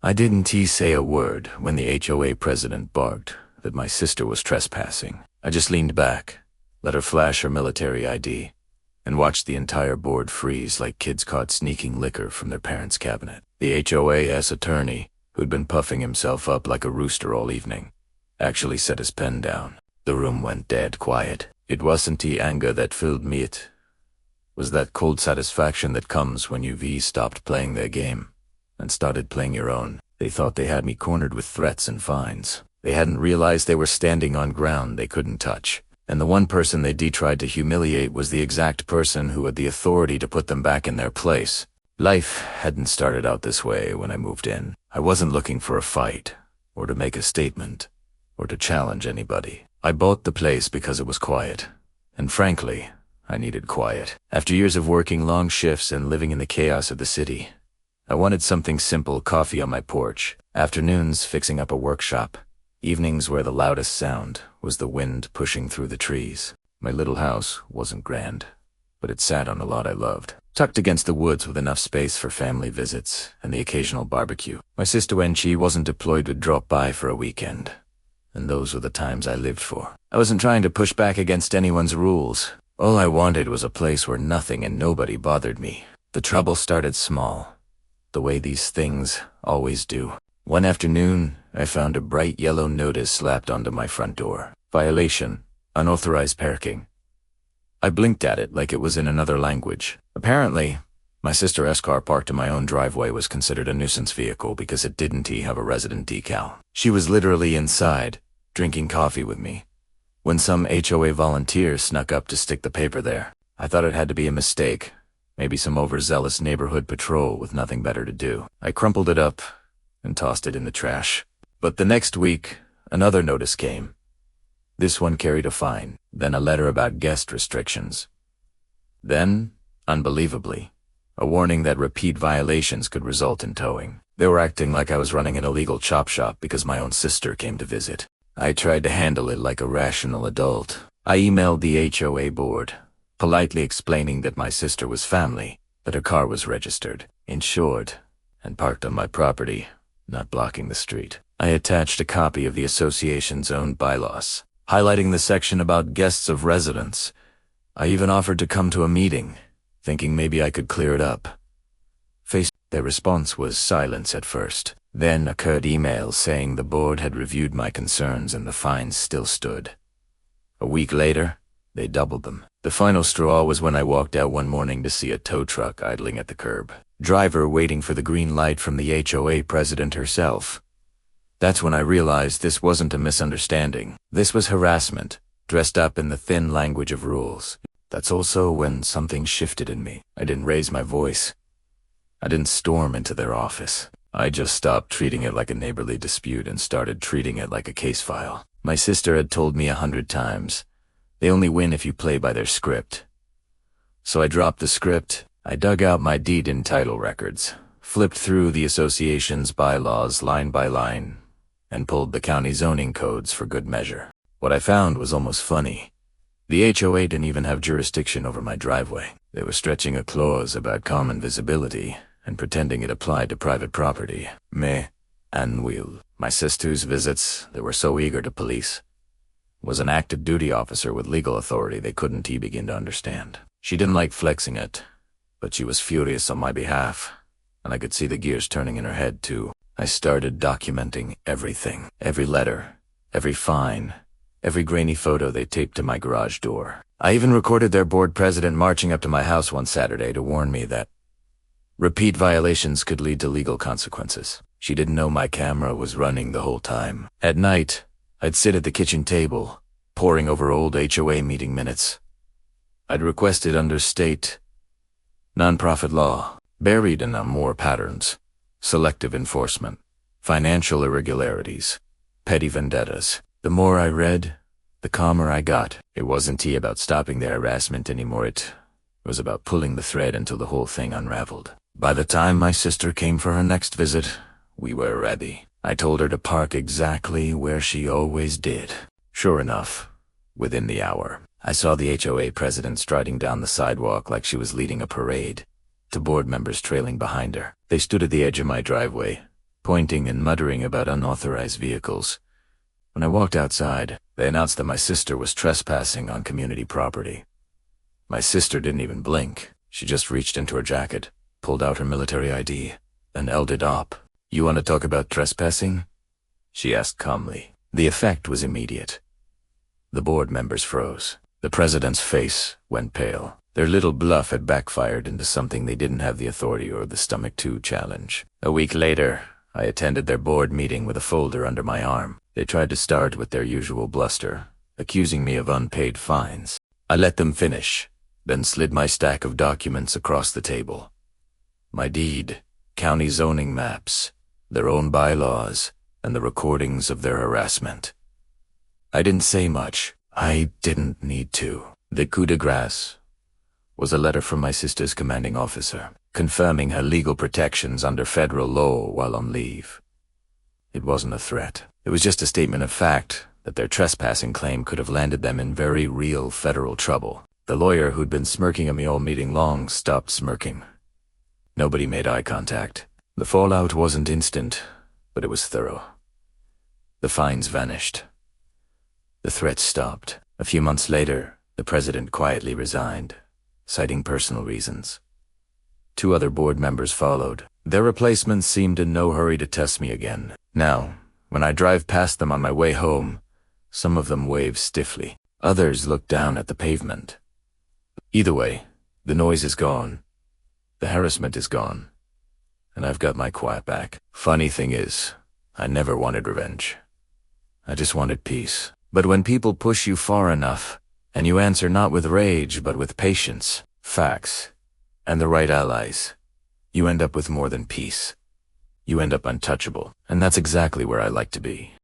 I didn't say a word when the HOA president barked that my sister was trespassing. I just leaned back, let her flash her military ID, and watched the entire board freeze like kids caught sneaking liquor from their parents' cabinet. The HOA's attorney, who'd been puffing himself up like a rooster all evening, actually set his pen down. The room went dead quiet. It wasn't the anger that filled me, it was that cold satisfaction that comes when you've stopped playing their game and started playing your own. They thought they had me cornered with threats and fines. They hadn't realized they were standing on ground they couldn't touch. And the one person they tried to humiliate was the exact person who had the authority to put them back in their place. Life hadn't started out this way when I moved in. I wasn't looking for a fight, or to make a statement, or to challenge anybody. I bought the place because it was quiet. And frankly, I needed quiet. After years of working long shifts and living in the chaos of the city, I wanted something simple: coffee on my porch, afternoons fixing up a workshop, evenings where the loudest sound was the wind pushing through the trees. My little house wasn't grand, but it sat on a lot I loved, tucked against the woods with enough space for family visits and the occasional barbecue. My sister, when she wasn't deployed, would drop by for a weekend, and those were the times I lived for. I wasn't trying to push back against anyone's rules. All I wanted was a place where nothing and nobody bothered me. The trouble started small, the way these things always do. One afternoon, I found a bright yellow notice slapped onto my front door. Violation, unauthorized parking. I blinked at it like it was in another language. Apparently, my sister's car parked in my own driveway was considered a nuisance vehicle because it didn't have a resident decal. She was literally inside, drinking coffee with me, when some HOA volunteer snuck up to stick the paper there. I thought it had to be a mistake, maybe some overzealous neighborhood patrol with nothing better to do. I crumpled it up and tossed it in the trash. But the next week, another notice came. This one carried a fine, then a letter about guest restrictions. Then, unbelievably, a warning that repeat violations could result in towing. They were acting like I was running an illegal chop shop because my own sister came to visit. I tried to handle it like a rational adult. I emailed the HOA board, politely explaining that my sister was family, that her car was registered, insured, and parked on my property, not blocking the street. I attached a copy of the association's own bylaws, highlighting the section about guests of residence. I even offered to come to a meeting, thinking maybe I could clear it up. Their response was silence at first. Then occurred emails saying the board had reviewed my concerns and the fines still stood. A week later, they doubled them. The final straw was when I walked out one morning to see a tow truck idling at the curb. Driver waiting for the green light from the HOA president herself. That's when I realized this wasn't a misunderstanding. This was harassment, dressed up in the thin language of rules. That's also when something shifted in me. I didn't raise my voice. I didn't storm into their office. I just stopped treating it like a neighborly dispute and started treating it like a case file. My sister had told me 100 times, they only win if you play by their script. So I dropped the script. I dug out my deed and title records, flipped through the association's bylaws line by line, and pulled the county zoning codes for good measure. What I found was almost funny. The HOA didn't even have jurisdiction over my driveway. They were stretching a clause about common visibility and pretending it applied to private property. My sister's visits, they were so eager to police, was an active duty officer with legal authority they couldn't begin to understand. She didn't like flexing it, but she was furious on my behalf, and I could see the gears turning in her head too. I started documenting everything, every letter, every fine, every grainy photo they taped to my garage door. I even recorded their board president marching up to my house one Saturday to warn me that repeat violations could lead to legal consequences. She didn't know my camera was running the whole time. At night, I'd sit at the kitchen table, poring over old HOA meeting minutes. I'd requested under state nonprofit law, buried in them more patterns, selective enforcement, financial irregularities, petty vendettas. The more I read, the calmer I got. It wasn't about stopping the harassment anymore. It was about pulling the thread until the whole thing unraveled. By the time my sister came for her next visit, we were ready. I told her to park exactly where she always did. Sure enough, within the hour, I saw the HOA president striding down the sidewalk like she was leading a parade, to board members trailing behind her. They stood at the edge of my driveway, pointing and muttering about unauthorized vehicles. When I walked outside, they announced that my sister was trespassing on community property. My sister didn't even blink. She just reached into her jacket, pulled out her military ID, and held it up. "You want to talk about trespassing?" she asked calmly. The effect was immediate. The board members froze. The president's face went pale. Their little bluff had backfired into something they didn't have the authority or the stomach to challenge. A week later, I attended their board meeting with a folder under my arm. They tried to start with their usual bluster, accusing me of unpaid fines. I let them finish, then slid my stack of documents across the table. My deed, county zoning maps, their own bylaws, and the recordings of their harassment. I didn't say much. I didn't need to. The coup de grace was a letter from my sister's commanding officer, confirming her legal protections under federal law while on leave. It wasn't a threat. It was just a statement of fact that their trespassing claim could have landed them in very real federal trouble. The lawyer who'd been smirking at me all meeting long stopped smirking. Nobody made eye contact. The fallout wasn't instant, but it was thorough. The fines vanished. The threats stopped. A few months later, the president quietly resigned, citing personal reasons. 2 other board members followed. Their replacements seemed in no hurry to test me again. Now, when I drive past them on my way home, some of them wave stiffly. Others look down at the pavement. Either way, the noise is gone. The harassment is gone. And I've got my quiet back. Funny thing is, I never wanted revenge. I just wanted peace. But when people push you far enough, and you answer not with rage but with patience, facts, and the right allies, you end up with more than peace. You end up untouchable, and that's exactly where I like to be.